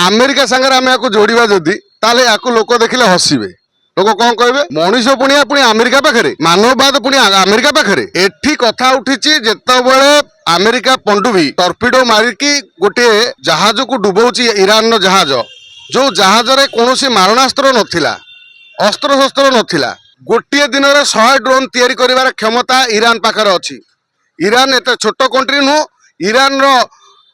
America সাଙ୍ଗরে আমি ইয়াকু যোড়িবা যদি তাহলে ইয়াকু লোক দেখিলে হসিবে। লোক কଣ কইবে মଣିଷ পুଣିଆ ପୁଣି ଆମେରିକା ପାଖରେ ମାନବବାଦ ପୁଣି ଆମେରିକା ପାଖରେ। ଏଠି କଥା ଉଠିଛି ଯେତେବେଳେ ଆମେରିକା ପଣ୍ଡୁବି ଟର୍ପିଡୋ ମାରିକି ଗୋଟିଏ ଜାହାଜକୁ ଡୁବଉଛି ଇରାନର ଜାହାଜ, ଯୋଉ ଜାହାଜରେ କୌଣସି ମାରଣାସ୍ତ୍ର ନଥିଲା, ଅସ୍ତ୍ରଶସ୍ତ୍ର ନଥିଲା, ଗୋଟିଏ ଦିନରେ 100 ଡ୍ରୋନ୍ ତିଆରି କରିବାର କ୍ଷମତା ଇରାନ ପାଖରେ ଅଛି। ଇରାନ ଏତେ ଛୋଟ କଣ୍ଟ୍ରି ନୁହଁ, ଇରାନର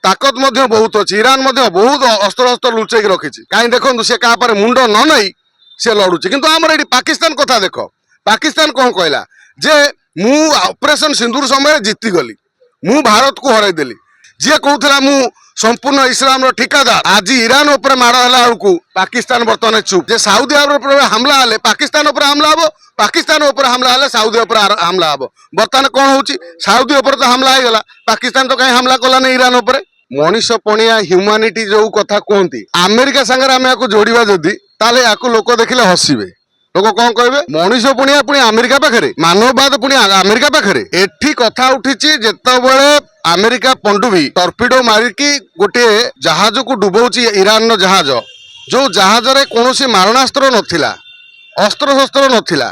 ତାକତ ମଧ୍ୟ ବହୁତ ଅଛି। ଇରାନ ମଧ୍ୟ ବହୁତ ଅସ୍ତ୍ରଶସ୍ତ୍ର ଲୁଚେଇକି ରଖିଛି। କାହିଁ ଦେଖନ୍ତୁ ସେ କାହା ପରେ ମୁଣ୍ଡ ନ ନେଇ ସେ ଲଢୁଛି। କିନ୍ତୁ ଆମର ଏଠି ପାକିସ୍ତାନ କଥା ଦେଖ, ପାକିସ୍ତାନ କଣ କହିଲା ଯେ ମୁଁ ଅପରେସନ ସିନ୍ଦୁର ସମୟରେ ଜିତିଗଲି, ମୁଁ ଭାରତକୁ ହରାଇଦେଲି। ଯିଏ କହୁଥିଲା ମୁଁ ସମ୍ପୂର୍ଣ୍ଣ ଇସଲାମର ଠିକାଦାର, ଆଜି ଇରାନ ଉପରେ ମାଡ଼ ହେଲା ବେଳକୁ ପାକିସ୍ତାନ ବର୍ତ୍ତମାନ ଚୁପ୍। ଯେ ସାଉଦି ଆରବ ଉପରେ ହାମଲା ହେଲେ ପାକିସ୍ତାନ ଉପରେ ହାମଲା ହବ, ପାକିସ୍ତାନ ଉପରେ ହାମଲା ହେଲେ ସାଉଦି ଉପରେ ହାମଲା ହବ। ବର୍ତ୍ତମାନ କଣ ହଉଛି, ସାଉଦି ଉପରେ ତ ହାମଲା ହେଇଗଲା, ପାକିସ୍ତାନ ତ କାହିଁ ହାମଲା କଲାନି ଇରାନ ଉପରେ। ମଣିଷ ପଣିଆ ହ୍ୟୁମାନିଟି ଯୋଉ କଥା କୁହନ୍ତି, ଆମେରିକା ସାଙ୍ଗରେ ଆମେ ୟାକୁ ଯୋଡିବା ଯଦି ତାହେଲେ ୟାକୁ ଲୋକ ଦେଖିଲେ ହସିବେ। ଲୋକ କଣ କହିବେ ମଣିଷ ପୁଣିଆ ପୁଣି ଆମେରିକା ପାଖରେ, ମାନବବାଦ ପୁଣି ଆମେରିକା ପାଖରେ। ଏଠି କଥା ଉଠିଛି ଯେତେବେଳେ ଆମେରିକା ପଣ୍ଡୁବି ଟର୍ପିଡୋ ମାରିକି ଗୋଟିଏ ଜାହାଜକୁ ଡୁବଉଛି ଇରାନର ଜାହାଜ, ଯୋଉ ଜାହାଜରେ କୌଣସି ମାରଣାସ୍ତ୍ର ନଥିଲା, ଅସ୍ତ୍ରଶସ୍ତ୍ର ନଥିଲା,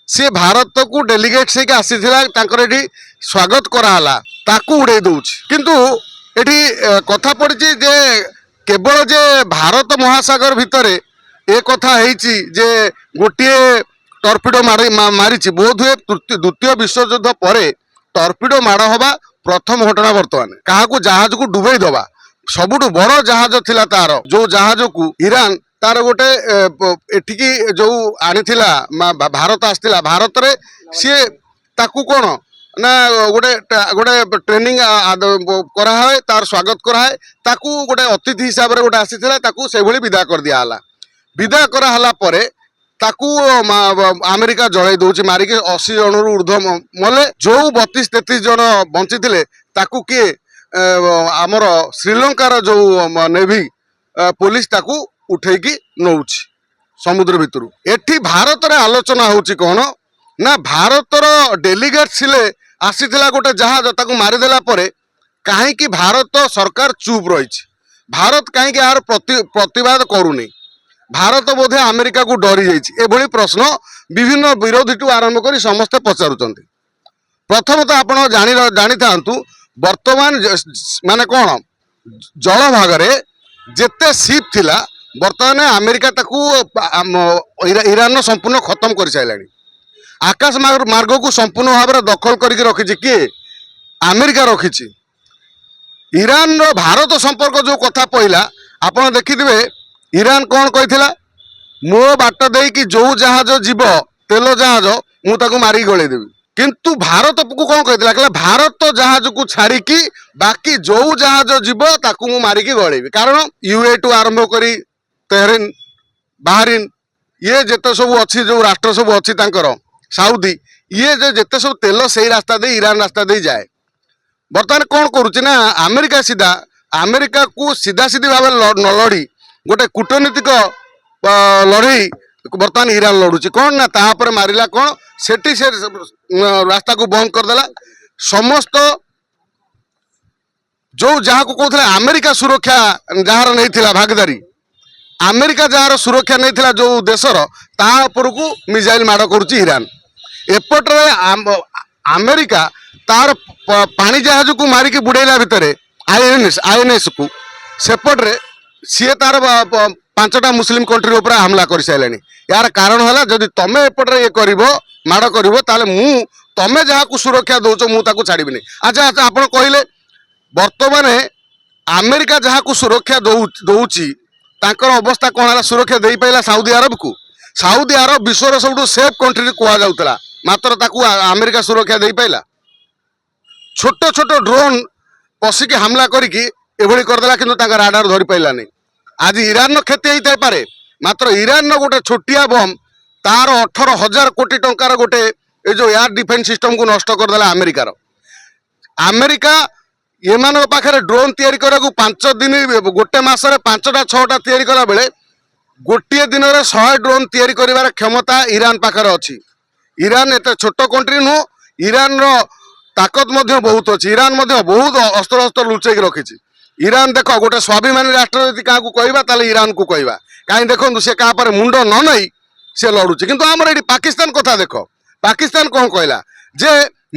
ସେ ଭାରତକୁ ଡେଲିଗେଟ୍ସ ହେଇକି ଆସିଥିଲା, ତାଙ୍କର ଏଠି ସ୍ୱାଗତ କରାହେଲା, ତାକୁ ଉଡେଇ ଦଉଛି। କିନ୍ତୁ ଏଠି କଥା ପଡିଛି ଯେ କେବଳ ଯେ ଭାରତ ମହାସାଗର ଭିତରେ ଏ କଥା ହେଇଛି ଯେ ଗୋଟିଏ ଟର୍ପିଡୋ ମାରିଛି। ବୋଧହୁଏ ଦ୍ୱିତୀୟ ବିଶ୍ୱଯୁଦ୍ଧ ପରେ ଟର୍ପିଡୋ ମାଡ଼ ହବା ପ୍ରଥମ ଘଟଣା। ବର୍ତ୍ତମାନ କାହାକୁ ଜାହାଜକୁ ଡୁବେଇ ଦବା ସବୁଠୁ ବଡ ଜାହାଜ ଥିଲା ତାର, ଯୋଉ ଜାହାଜକୁ ଇରାନ ତାର ଗୋଟେ ଏଠିକି ଯୋଉ ଆଣିଥିଲା, ଭାରତ ଆସିଥିଲା, ଭାରତରେ ସିଏ ତାକୁ କଣ ନା ଗୋଟେ ଟ୍ରେନିଂ କରାହୁଏ, ତାର ସ୍ୱାଗତ କରାହୁଏ, ତାକୁ ଗୋଟେ ଅତିଥି ହିସାବରେ ଗୋଟେ ଆସିଥିଲା, ତାକୁ ସେଭଳି ବିଦା କରିଦିଆ ହେଲା। ବିଦା କରାହେଲା ପରେ ତାକୁ ଆମେରିକା ଜଳେଇ ଦଉଛି, ମାରିକି 80 ଜଣରୁ ଉର୍ଦ୍ଧ୍ୱ ମଲେ। ଯୋଉ 32-33 ଜଣ ବଞ୍ଚିଥିଲେ ତାକୁ କିଏ ଆମର ଶ୍ରୀଲଙ୍କାର ଯୋଉ ନେଭି ପୋଲିସ ତାକୁ ଉଠେଇକି ନଉଛି ସମୁଦ୍ର ଭିତରୁ। ଏଠି ଭାରତରେ ଆଲୋଚନା ହଉଛି କଣ ନା ଭାରତର ଡେଲିଗେଟ ଥିଲେ, ଆସିଥିଲା ଗୋଟେ ଜାହାଜ, ତାକୁ ମାରିଦେଲା ପରେ କାହିଁକି ଭାରତ ସରକାର ଚୁପ୍ ରହିଛି, ଭାରତ କାହିଁକି ଏହାର ପ୍ରତିବାଦ କରୁନି, ଭାରତ ବୋଧେ ଆମେରିକାକୁ ଡରି ଯାଇଛି, ଏଭଳି ପ୍ରଶ୍ନ ବିଭିନ୍ନ ବିରୋଧୀଠୁ ଆରମ୍ଭ କରି ସମସ୍ତେ ପଚାରୁଛନ୍ତି। ପ୍ରଥମତଃ ଆପଣ ଜାଣିଥାନ୍ତୁ ବର୍ତ୍ତମାନ ମାନେ କଣ ଜଳ ଭାଗରେ ଯେତେ ସିପ୍ ଥିଲା, ବର୍ତ୍ତମାନ ଆମେରିକା ତାକୁ ଇରାନର ସମ୍ପୂର୍ଣ୍ଣ ଖତମ କରିସାରିଲାଣି। ଆକାଶ ମାର୍ଗକୁ ସମ୍ପୂର୍ଣ୍ଣ ଭାବରେ ଦଖଲ କରିକି ରଖିଛି କିଏ? ଆମେରିକା ରଖିଛି। ଇରାନର ଭାରତ ସମ୍ପର୍କ ଯୋଉ କଥା ପଇଲା, ଆପଣ ଦେଖିଥିବେ ଇରାନ କଣ କହିଥିଲା, ମୋ ବାଟ ଦେଇକି ଯୋଉ ଜାହାଜ ଯିବ ତେଲ ଜାହାଜ, ମୁଁ ତାକୁ ମାରିକି ଗଳେଇଦେବି। କିନ୍ତୁ ଭାରତକୁ କଣ କହିଥିଲା, କହିଲା ଭାରତ ଜାହାଜକୁ ଛାଡିକି ବାକି ଯୋଉ ଜାହାଜ ଯିବ ତାକୁ ମୁଁ ମାରିକି ଗଳେଇବି। କାରଣ ୟୁଏ ଠୁ ଆରମ୍ଭ କରି ତେହରିନ, ବାହାରିନ, ଇଏ ଯେତେ ସବୁ ଅଛି, ଯୋଉ ରାଷ୍ଟ୍ର ସବୁ ଅଛି ତାଙ୍କର, ସାଉଦି, ଇଏ ଯେତେ ସବୁ ତେଲ ସେଇ ରାସ୍ତା ଦେଇ ଇରାନ ରାସ୍ତା ଦେଇ ଯାଏ। ବର୍ତ୍ତମାନ କଣ କରୁଛି ନା ଆମେରିକାକୁ ସିଧା ସିଧି ଭାବେ ନ ଲଢି ଗୋଟେ କୂଟନୀତିକ ଲଢେଇ ବର୍ତ୍ତମାନ ଇରାନ ଲଢୁଛି। କଣ ନା ତାପରେ ମାରିଲା କଣ, ସେଠି ସେ ରାସ୍ତାକୁ ବନ୍ଦ କରିଦେଲା। ସମସ୍ତ ଯୋଉ ଯାହାକୁ କହୁଥିଲେ ଆମେରିକା ସୁରକ୍ଷା ଯାହାର ନେଇଥିଲା ଭାଗିଦାରୀ, ଆମେରିକା ଯାହାର ସୁରକ୍ଷା ନେଇଥିଲା ଯୋଉ ଦେଶର, ତା ଉପରକୁ ମିସାଇଲ ମାଡ଼ କରୁଛି ଇରାନ। ଏପଟରେ ଆମେରିକା ତାର ପାଣି ଜାହାଜକୁ ମାରିକି ବୁଡେଇଲା ଭିତରେ ଆଇଏନଏସ୍ କୁ, ସେପଟରେ ସିଏ ତାର 5ଟା ମୁସଲିମ କଣ୍ଟ୍ରି ଉପରେ ହାମଲା କରିସାରିଲାଣି। ଏହାର କାରଣ ହେଲା ଯଦି ତମେ ଏପଟରେ ଇଏ କରିବ, ମାଡ଼ କରିବ, ତାହେଲେ ତମେ ଯାହାକୁ ସୁରକ୍ଷା ଦଉଛ ମୁଁ ତାକୁ ଛାଡ଼ିବିନି। ଆଚ୍ଛା ଆପଣ କହିଲେ ବର୍ତ୍ତମାନ ଆମେରିକା ଯାହାକୁ ସୁରକ୍ଷା ଦଉଛି ତାଙ୍କର ଅବସ୍ଥା କଣ ହେଲା? ସୁରକ୍ଷା ଦେଇପାରିଲା ସାଉଦି ଆରବକୁ? ସାଉଦି ଆରବ ବିଶ୍ୱର ସବୁଠୁ ସେଫ୍ କଣ୍ଟ୍ରି କୁହାଯାଉଥିଲା, ମାତ୍ର ତାକୁ ଆମେରିକା ସୁରକ୍ଷା ଦେଇପାରିଲା? ଛୋଟ ଛୋଟ ଡ୍ରୋନ୍ ପଶିକି ହାମଲା କରିକି ଏଭଳି କରିଦେଲା, କିନ୍ତୁ ତାଙ୍କ ରାଡାର ଧରି ପାରିଲାନି। ଆଜି ଇରାନର କ୍ଷତି ହେଇଥାଇପାରେ, ମାତ୍ର ଇରାନର ଗୋଟେ ଛୋଟିଆ ବମ୍ ତାର 18,000 କୋଟି ଟଙ୍କାର ଗୋଟେ ଏ ଯୋଉ ଏୟାର ଡିଫେନ୍ସ ସିଷ୍ଟମକୁ ନଷ୍ଟ କରିଦେଲା ଆମେରିକାର। ଆମେରିକା ଏମାନଙ୍କ ପାଖରେ ଡ୍ରୋନ୍ ତିଆରି କରିବାକୁ 5 ଦିନ, ଗୋଟେ ମାସରେ 5ଟା 6ଟା ତିଆରି କଲା ବେଳେ ଗୋଟିଏ ଦିନରେ 100 ଡ୍ରୋନ୍ ତିଆରି କରିବାର କ୍ଷମତା ଇରାନ ପାଖରେ ଅଛି। ଇରାନ ଏତେ ଛୋଟ କଣ୍ଟ୍ରି ନୁହଁ, ଇରାନର ତାକତ ମଧ୍ୟ ବହୁତ ଅଛି। ଇରାନ ମଧ୍ୟ ବହୁତ ଅସ୍ତ୍ରଶସ୍ତ୍ର ଲୁଚେଇକି ରଖିଛି। ଇରାନ ଦେଖ ଗୋଟେ ସ୍ୱାଭିମାନୀ ରାଷ୍ଟ୍ର ଯଦି କାହାକୁ କହିବା ତାହେଲେ ଇରାନକୁ କହିବା। କାହିଁ ଦେଖନ୍ତୁ ସେ କାହା ପରେ ମୁଣ୍ଡ ନ ନେଇ ସେ ଲଢୁଛି। କିନ୍ତୁ ଆମର ଏଠି ପାକିସ୍ତାନ କଥା ଦେଖ, ପାକିସ୍ତାନ କ'ଣ କହିଲା ଯେ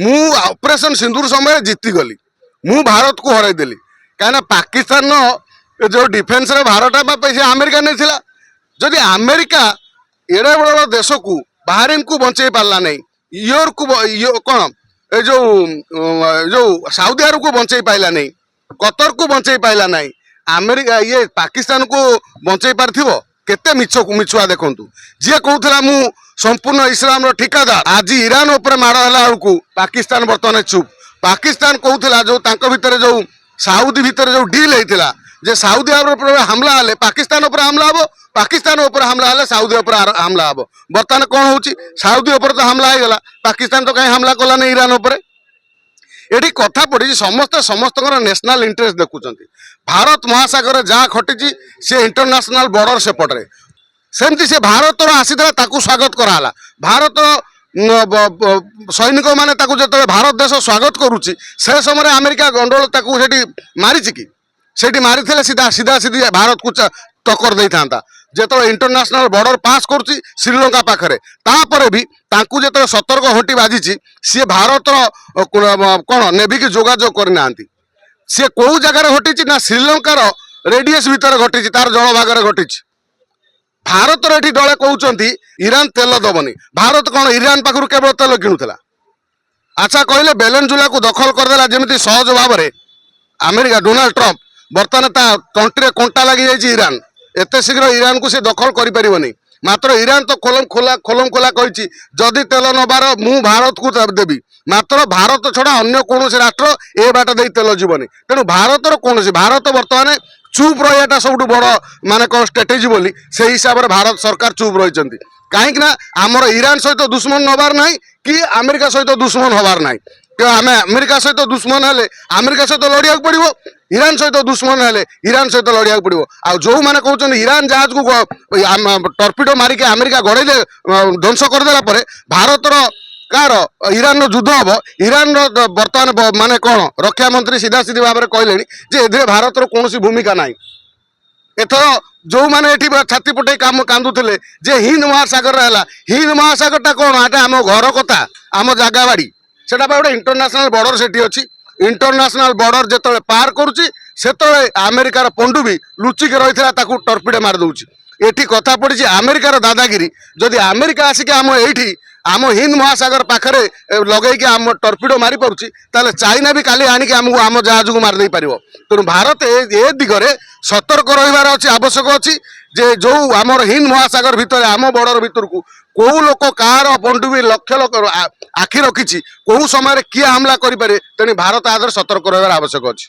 ମୁଁ ଅପରେସନ ସିନ୍ଦୁର ସମୟରେ ଜିତିଗଲି, ମୁଁ ଭାରତକୁ ହରାଇଦେଲି। କାହିଁକିନା ପାକିସ୍ତାନର ଯେଉଁ ଡିଫେନ୍ସରେ ଭାରତ ପାଇଁ ସେ ଆମେରିକା ନେଇଥିଲା। ଯଦି ଆମେରିକା ଏଡ଼େ ବଡ଼ ଦେଶକୁ ବାହାରିନକୁ ବଞ୍ଚେଇ ପାରିଲା ନାହିଁ, ଇୟୋରକୁ କ'ଣ ଏ ଯେଉଁ ସାଉଦି ଆରବକୁ ବଞ୍ଚେଇ ପାଇଲା ନାହିଁ, କତରକୁ ବଞ୍ଚେଇ ପାଇଲା ନାହିଁ, ଆମେରିକା ଇଏ ପାକିସ୍ତାନକୁ ବଞ୍ଚେଇ ପାରିଥିବ? କେତେ ମିଛୁଆ ଦେଖନ୍ତୁ। ଯିଏ କହୁଥିଲା ମୁଁ ସମ୍ପୂର୍ଣ୍ଣ ଇସଲାମର ଠିକାଦାର, ଆଜି ଇରାନ ଉପରେ ମାଡ଼ ହେଲା ବେଳକୁ ପାକିସ୍ତାନ ବର୍ତ୍ତମାନ ଚୁପ୍। ପାକିସ୍ତାନ କହୁଥିଲା ଯେଉଁ ତାଙ୍କ ଭିତରେ ଯେଉଁ ସାଉଦି ଭିତରେ ଯେଉଁ ଡିଲ୍ ହେଇଥିଲା ଯେ ସାଉଦି ଆରବ ଉପରେ ହାମଲା ହେଲେ ପାକିସ୍ତାନ ଉପରେ ହାମଲା ହେବ, ପାକିସ୍ତାନ ଉପରେ ହାମଲା ହେଲେ ସାଉଦି ଉପରେ ହାମଲା ହେବ। ବର୍ତ୍ତମାନ କ'ଣ ହେଉଛି, ସାଉଦି ଉପରେ ତ ହାମଲା ହେଇଗଲା, ପାକିସ୍ତାନ ତ କାହିଁ ହାମଲା କଲାନି ଇରାନ ଉପରେ? ଏଠି କଥା ପଡ଼ିଛି ସମସ୍ତେ ସମସ୍ତଙ୍କର ନ୍ୟାସନାଲ ଇଣ୍ଟରେଷ୍ଟ ଦେଖୁଛନ୍ତି। ଭାରତ ମହାସାଗରରେ ଯାହା ଘଟିଛି ସେ ଇଣ୍ଟରନ୍ୟାସନାଲ ବର୍ଡର ସେପଟରେ, ସେମିତି ସେ ଭାରତର ଆସିଥିଲା ତାକୁ ସ୍ୱାଗତ କରାହେଲା। ଭାରତ ସୈନିକ ମାନେ ତାକୁ ଯେତେବେଳେ ଭାରତ ଦେଶ ସ୍ୱାଗତ କରୁଛି ସେ ସମୟରେ ଆମେରିକା ଗଣ୍ଡଗୋଳ ତାକୁ ସେଠି ମାରିଛି କି? ସେଠି ମାରିଥିଲେ ସିଧା ଭାରତକୁ ଟକ୍କର ଦେଇଥାନ୍ତା। ଯେତେବେଳେ ଇଣ୍ଟରନ୍ୟାସନାଲ ବର୍ଡର ପାସ୍ କରୁଛି ଶ୍ରୀଲଙ୍କା ପାଖରେ, ତାପରେ ବି ତାଙ୍କୁ ଯେତେବେଳେ ସତର୍କ ଘଣ୍ଟି ବାଜିଛି ସିଏ ଭାରତର କ'ଣ ନେଭିକି ଯୋଗାଯୋଗ କରିନାହାନ୍ତି। ସିଏ କୋଉ ଜାଗାରେ ଘଟିଛି ନା ଶ୍ରୀଲଙ୍କାର ରେଡିୟସ୍ ଭିତରେ ଘଟିଛି, ତାର ଜଳଭାଗରେ ଘଟିଛି। ଭାରତର ଏଠି ଦଳେ କହୁଛନ୍ତି ଇରାନ ତେଲ ଦବନି। ଭାରତ କ'ଣ ଇରାନ ପାଖରୁ କେବଳ ତେଲ କିଣୁଥିଲା? ଆଚ୍ଛା କହିଲେ ବେଲେନଜୁଲାକୁ ଦଖଲ କରିଦେଲା ଯେମିତି ସହଜ ଭାବରେ ଆମେରିକା ଡୋନାଲ୍ଡ ଟ୍ରମ୍ପ, ବର୍ତ୍ତମାନ ତା ତଣ୍ଟିରେ କଣ୍ଟା ଲାଗିଯାଇଛି ଇରାନ। ଏତେ ଶୀଘ୍ର ଇରାନକୁ ସେ ଦଖଲ କରିପାରିବନି। ମାତ୍ର ଇରାନ ତ ଖୋଲମ ଖୋଲା କହିଛି ଯଦି ତେଲ ନେବାର ମୁଁ ଭାରତକୁ ଦେବି। ମାତ୍ର ଭାରତ ଛଡ଼ା ଅନ୍ୟ କୌଣସି ରାଷ୍ଟ୍ର ଏ ବାଟ ଦେଇ ତେଲ ଯିବନି। ତେଣୁ ଭାରତର ଭାରତ ବର୍ତ୍ତମାନ ଚୁପ୍ ରହିବାଟା ସବୁଠୁ ବଡ଼ ମାନେ କ'ଣ ଷ୍ଟ୍ରାଟେଜି ବୋଲି ସେଇ ହିସାବରେ ଭାରତ ସରକାର ଚୁପ୍ ରହିଛନ୍ତି। କାହିଁକି ନା ଆମର ଇରାନ ସହିତ ଦୁଶ୍ମନ ନେବାର ନାହିଁ କି ଆମେରିକା ସହିତ ଦୁଶ୍ମନ ହେବାର ନାହିଁ। ଆମେ ଆମେରିକା ସହିତ ଦୁଶ୍ମନ ହେଲେ ଆମେରିକା ସହିତ ଲଢ଼ିବାକୁ ପଡ଼ିବ, ଇରାନ ସହିତ ଦୁଶ୍ମନ ହେଲେ ଇରାନ ସହିତ ଲଢ଼ିବାକୁ ପଡ଼ିବ। ଆଉ ଯେଉଁମାନେ କହୁଛନ୍ତି ଇରାନ ଜାହାଜକୁ ଟର୍ପିଡୋ ମାରିକି ଆମେରିକା ଗଡ଼େଇ ଧ୍ୱଂସ କରିଦେଲା ପରେ ଭାରତର କାହାର ଇରାନର ଯୁଦ୍ଧ ହେବ, ଇରାନର ବର୍ତ୍ତମାନ ମାନେ କ'ଣ ରକ୍ଷା ମନ୍ତ୍ରୀ ସିଧାସିଧି ଭାବରେ କହିଲେଣି ଯେ ଏଥିରେ ଭାରତର କୌଣସି ଭୂମିକା ନାହିଁ। ଏଥର ଯେଉଁମାନେ ଏଠି ଛାତି ପଟେଇ କାନ୍ଦୁଥିଲେ ଯେ ହିନ୍ଦ ମହାସାଗରରେ ହେଲା, ହିନ୍ଦ ମହାସାଗରଟା କ'ଣ? ଏଟା ଆମ ଘର କଥା, ଆମ ଜାଗା ବାଡ଼ି, ସେଟା ପାଇଁ ଗୋଟେ ଇଣ୍ଟରନ୍ୟାସନାଲ ବର୍ଡର ସେଠି ଅଛି। ଇଣ୍ଟରନ୍ୟାସନାଲ ବର୍ଡର ଯେତେବେଳେ ପାର କରୁଛି ସେତେବେଳେ ଆମେରିକାର ପଣ୍ଡୁବି ଲୁଚିକି ରହିଥିଲା ତାକୁ ଟର୍ପିଡୋ ମାରି ଦେଉଛି। ଏଠି କଥା ପଡ଼ିଛି ଆମେରିକାର ଦାଦାଗିରି। ଯଦି ଆମେରିକା ଆସିକି ଆମ ଏଇଠି ଆମ ହିନ୍ଦ ମହାସାଗର ପାଖରେ ଲଗେଇକି ଆମ ଟର୍ପିଡୋ ମାରି ପାରୁଛି, ତାହେଲେ ଚାଇନା ବି କାଲି ଆଣିକି ଆମକୁ ଆମ ଜାହାଜକୁ ମାରିଦେଇ ପାରିବ। ତେଣୁ ଭାରତ ଏ ଦିଗରେ ସତର୍କ ରହିବାର ଅଛି, ଆବଶ୍ୟକ ଅଛି ଯେ ଯେଉଁ ଆମର ହିନ୍ଦ ମହାସାଗର ଭିତରେ ଆମ ବର୍ଡର ଭିତରକୁ କୋଉ ଲୋକ କାହାର ପଣ୍ଡୁବି ଲକ୍ଷ ଆଖି ରଖିଛି, କୋଉ ସମୟରେ କିଏ ହାମଲା କରିପାରେ, ତେଣୁ ଭାରତ ଆଦରେ ସତର୍କ ରହିବାର ଆବଶ୍ୟକ ଅଛି।